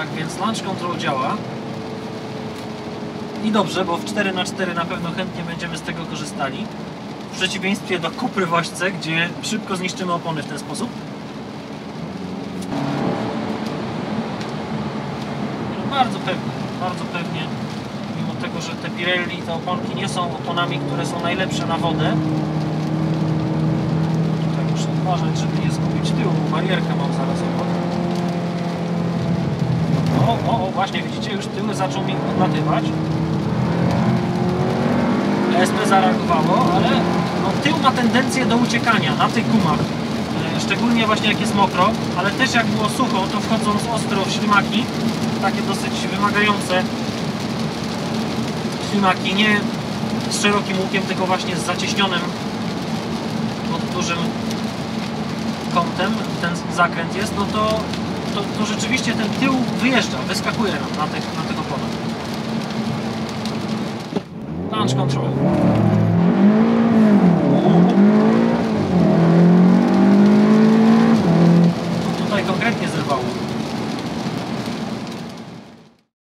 Tak więc launch control działa. I dobrze, bo w 4x4 na pewno chętnie będziemy z tego korzystali. W przeciwieństwie do Cupry w ośce, gdzie szybko zniszczymy opony w ten sposób. No bardzo pewnie, mimo tego, że te Pirelli, te oponki nie są oponami, które są najlepsze na wodę. Tutaj muszę uważać, żeby nie zgubić tyłu, bo barierkę mam zaraz obok. O, właśnie widzicie, już tyły zaczął mi odlatywać. ESP zareagowało, ale no, tył ma tendencję do uciekania na tych gumach. Szczególnie właśnie jak jest mokro, ale też jak było sucho, to wchodząc ostro w ślimaki, takie dosyć wymagające ślimaki, nie z szerokim łukiem, tylko właśnie z zacieśnionym pod dużym kątem, ten zakręt jest, no to rzeczywiście ten tył wyjeżdża, wyskakuje nam na tych oponach. Launch control.